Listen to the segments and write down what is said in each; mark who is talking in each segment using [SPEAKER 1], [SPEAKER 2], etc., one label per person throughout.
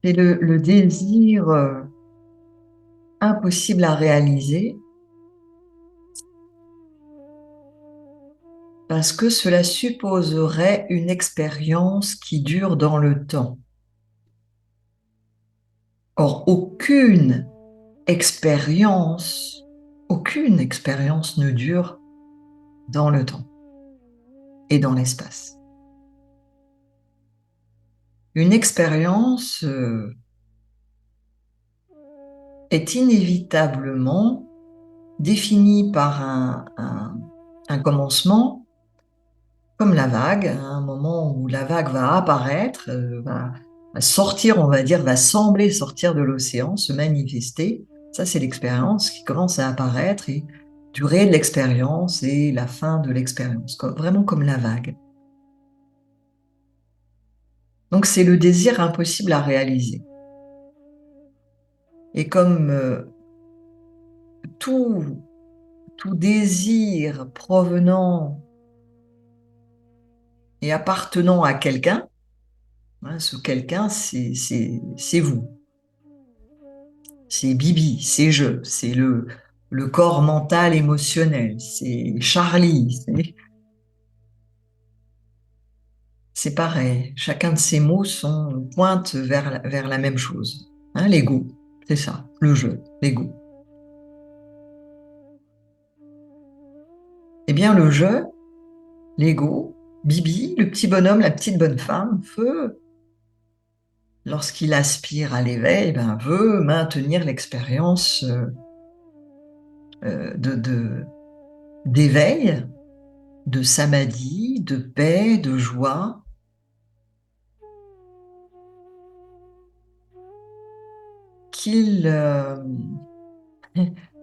[SPEAKER 1] C'est le désir impossible à réaliser parce que cela supposerait une expérience qui dure dans le temps. Or, aucune expérience ne dure dans le temps et dans l'espace. Une expérience est inévitablement définie par un commencement, comme la vague, à un moment où la vague va apparaître, va sortir, on va dire, va sembler sortir de l'océan, se manifester. Ça, c'est l'expérience qui commence à apparaître et durée de l'expérience et la fin de l'expérience, vraiment comme la vague. Donc, c'est le désir impossible à réaliser. Et comme tout, tout désir provenant et appartenant à quelqu'un, hein, ce quelqu'un, c'est vous, c'est Bibi, c'est c'est le corps mental émotionnel, c'est Charlie, c'est pareil. Chacun de ces mots pointe vers la même chose. Hein, l'ego, c'est ça, le jeu, l'ego. Eh bien, le jeu, l'ego, Bibi, le petit bonhomme, la petite bonne femme, lorsqu'il aspire à l'éveil, veut maintenir l'expérience d'éveil, de samadhi, de paix, de joie, qu'il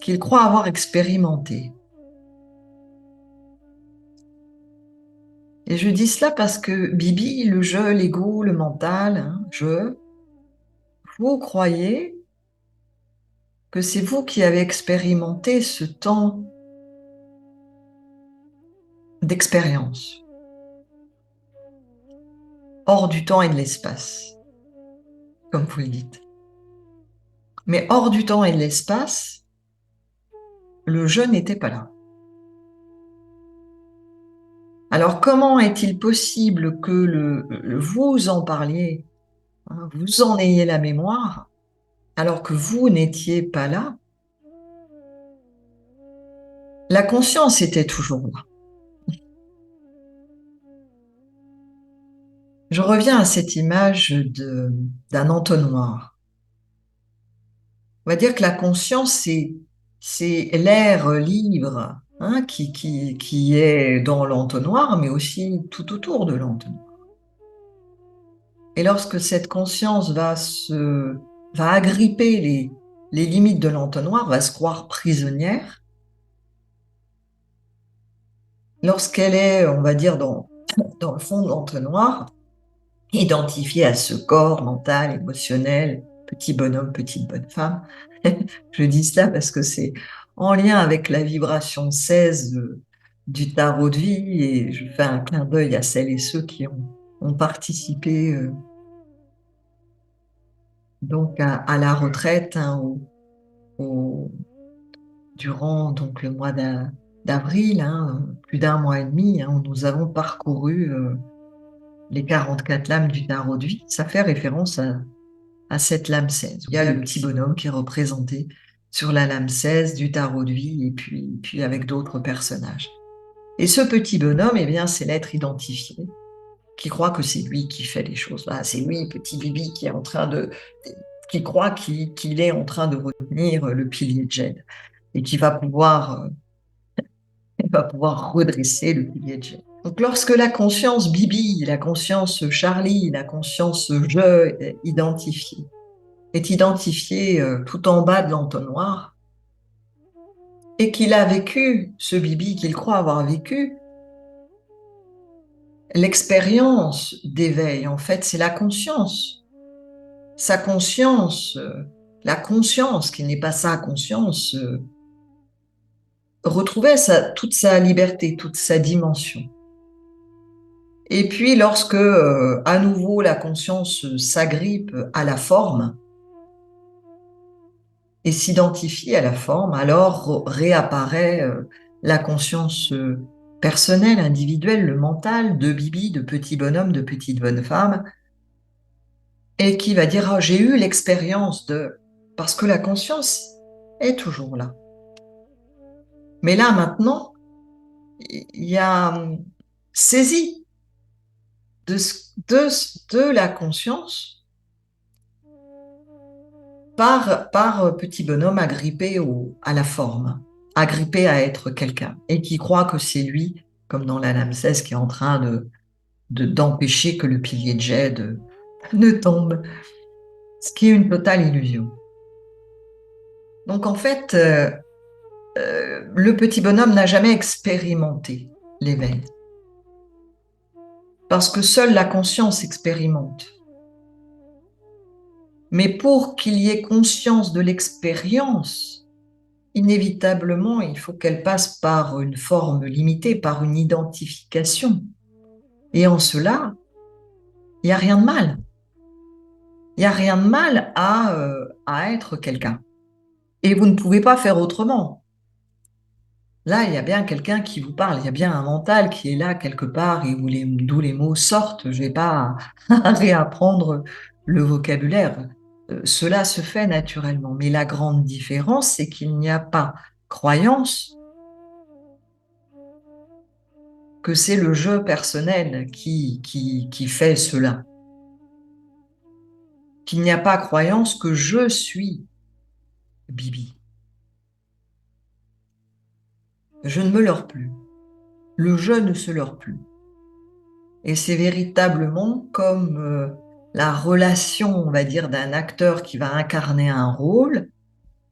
[SPEAKER 1] qu'il croit avoir expérimenté. Et je dis cela parce que Bibi, le jeu, l'ego, le mental, hein, vous croyez que c'est vous qui avez expérimenté ce temps d'expérience, hors du temps et de l'espace, comme vous le dites. Mais hors du temps et de l'espace, le je n'était pas là. Alors comment est-il possible que vous en parliez, hein, vous en ayez la mémoire, alors que vous n'étiez pas là? La conscience était toujours là. Je reviens à cette image d'un entonnoir. On va dire que la conscience, c'est l'air libre, hein, qui est dans l'entonnoir, mais aussi tout autour de l'entonnoir. Et lorsque cette conscience va agripper les limites de l'entonnoir, va se croire prisonnière, lorsqu'elle est, on va dire, dans le fond de l'entonnoir, identifiée à ce corps mental, émotionnel, petit bonhomme, petite bonne femme, je dis cela parce que c'est en lien avec la vibration 16 du tarot de vie et je fais un clin d'œil à celles et ceux qui ont participé donc à la retraite, hein, au- durant donc le mois d'avril, hein, plus d'un mois et demi, hein, où nous avons parcouru les 44 lames du tarot de vie. Ça fait référence à cette lame 16. Il y a le petit bonhomme qui est représenté sur la lame 16 du tarot de vie et puis avec d'autres personnages. Et ce petit bonhomme, eh bien, c'est l'être identifié qui croit que c'est lui qui fait les choses. Ah, c'est lui, petit Bibi, qui croit qu'il est en train de retenir le pilier de Jed et qui va pouvoir redresser le pilier de Jed. Donc, lorsque la conscience Bibi, la conscience Charlie, la conscience je est identifiée tout en bas de l'entonnoir et qu'il a vécu ce Bibi qu'il croit avoir vécu, l'expérience d'éveil, en fait, c'est la conscience. Sa conscience, la conscience qui n'est pas sa conscience, retrouvait toute sa liberté, toute sa dimension. Et puis, lorsque, à nouveau, la conscience s'agrippe à la forme et s'identifie à la forme, alors réapparaît la conscience personnelle, individuelle, le mental de Bibi, de petit bonhomme, de petite bonne femme, et qui va dire, ah, j'ai eu l'expérience de... Parce que la conscience est toujours là. Mais là, maintenant, il y a saisi de, de la conscience par petit bonhomme agrippé à la forme, agrippé à être quelqu'un, et qui croit que c'est lui, comme dans l'anamnèse, qui est en train d'empêcher que le pilier de jet ne tombe, ce qui est une totale illusion. Donc en fait, le petit bonhomme n'a jamais expérimenté l'éveil, parce que seule la conscience expérimente. Mais pour qu'il y ait conscience de l'expérience, inévitablement, il faut qu'elle passe par une forme limitée, par une identification. Et en cela, il n'y a rien de mal. Il n'y a rien de mal à être quelqu'un. Et vous ne pouvez pas faire autrement. Là, il y a bien quelqu'un qui vous parle, il y a bien un mental qui est là quelque part et d'où les mots sortent. Je n'ai pas à réapprendre le vocabulaire. Cela se fait naturellement. Mais la grande différence, c'est qu'il n'y a pas croyance que c'est le jeu personnel qui fait cela. Qu'il n'y a pas croyance que je suis Bibi. Je ne me leurre plus. Le je ne se leurre plus. Et c'est véritablement comme la relation, on va dire, d'un acteur qui va incarner un rôle,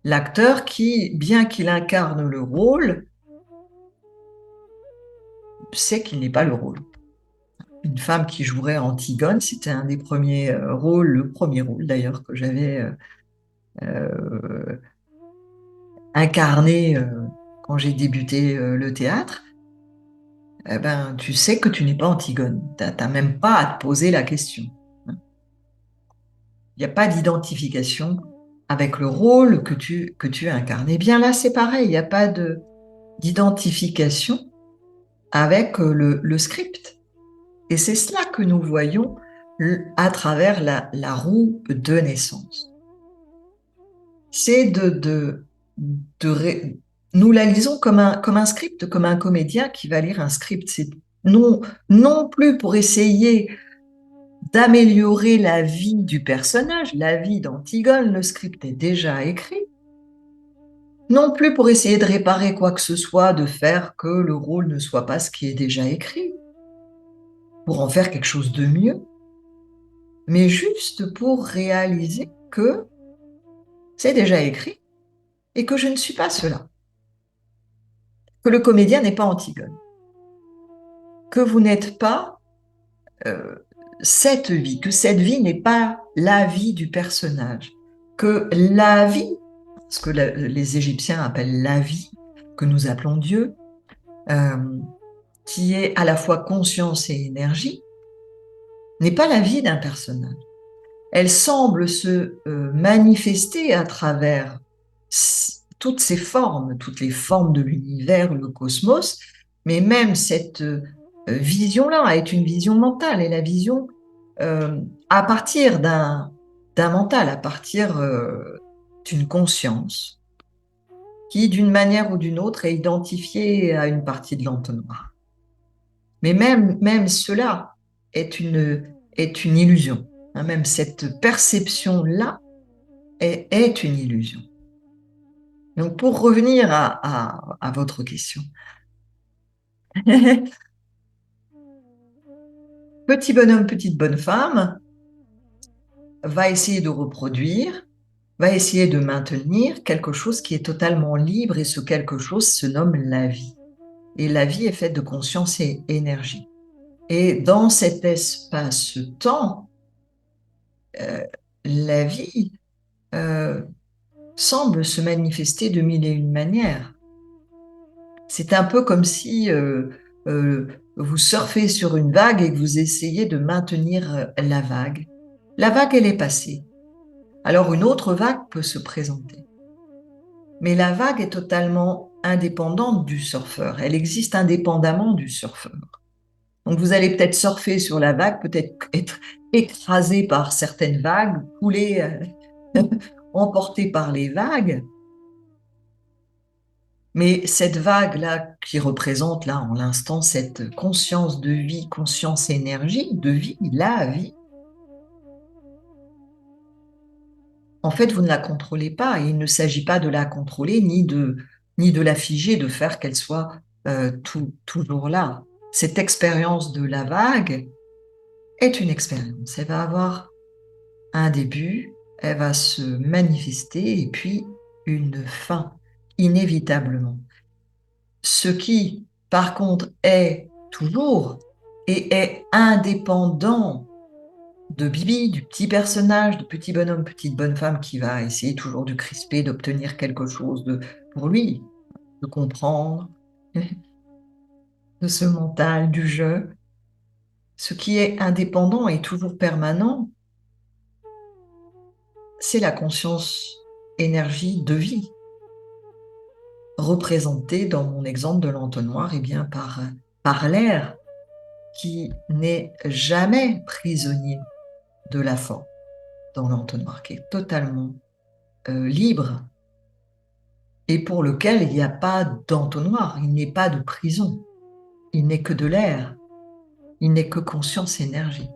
[SPEAKER 1] l'acteur qui, bien qu'il incarne le rôle, sait qu'il n'est pas le rôle. Une femme qui jouerait Antigone, c'était un des premiers rôles, le premier rôle d'ailleurs que j'avais incarné quand j'ai débuté le théâtre. Eh ben, tu sais que tu n'es pas Antigone. Tu n'as même pas à te poser la question. Il n'y a pas d'identification avec le rôle que tu incarnes. Et bien là, c'est pareil, il n'y a pas d'identification avec le script. Et c'est cela que nous voyons à travers la roue de naissance. C'est nous la lisons comme un script, comme un comédien qui va lire un script. C'est non plus pour essayer d'améliorer la vie du personnage, la vie d'Antigone, le script est déjà écrit, non plus pour essayer de réparer quoi que ce soit, de faire que le rôle ne soit pas ce qui est déjà écrit, pour en faire quelque chose de mieux, mais juste pour réaliser que c'est déjà écrit et que je ne suis pas cela, que le comédien n'est pas Antigone, que vous n'êtes pas euh, cette vie, que cette vie n'est pas la vie du personnage, que la vie, ce que les Égyptiens appellent la vie, que nous appelons Dieu, euh, qui est à la fois conscience et énergie, n'est pas la vie d'un personnage. Elle semble se manifester à travers toutes ces formes, toutes les formes de l'univers, le cosmos, mais même cette vision-là est une vision mentale, et la vision à partir d'un mental, à partir d'une conscience qui, d'une manière ou d'une autre, est identifiée à une partie de l'entonnoir. Mais même cela est une illusion. Hein, même cette perception-là est une illusion. Donc, pour revenir à votre question, petit bonhomme, petite bonne femme va essayer de reproduire, va essayer de maintenir quelque chose qui est totalement libre, et ce quelque chose se nomme la vie. Et la vie est faite de conscience et énergie. Et dans cet espace-temps, la vie euh, semble se manifester de mille et une manières. C'est un peu comme si vous surfez sur une vague et que vous essayez de maintenir la vague elle est passée. Alors une autre vague peut se présenter. Mais la vague est totalement indépendante du surfeur. Elle existe indépendamment du surfeur. Donc vous allez peut-être surfer sur la vague, peut-être être écrasé par certaines vagues, couler, emporté par les vagues. Mais cette vague-là, qui représente là en l'instant cette conscience de vie, conscience énergie, de vie, la vie, en fait, vous ne la contrôlez pas. Et il ne s'agit pas de la contrôler ni de la figer, de faire qu'elle soit toujours là. Cette expérience de la vague est une expérience. Elle va avoir un début, elle va se manifester et puis une fin, inévitablement. Ce qui, par contre, est toujours et est indépendant de Bibi, du petit personnage, du petit bonhomme, petite bonne femme qui va essayer toujours de crisper, d'obtenir quelque chose pour lui, de comprendre, de ce mental, du jeu. Ce qui est indépendant et toujours permanent, c'est la conscience énergie de vie, représentée dans mon exemple de l'entonnoir par l'air qui n'est jamais prisonnier de la forme dans l'entonnoir, qui est totalement libre et pour lequel il n'y a pas d'entonnoir, il n'est pas de prison, il n'est que de l'air, il n'est que conscience énergie.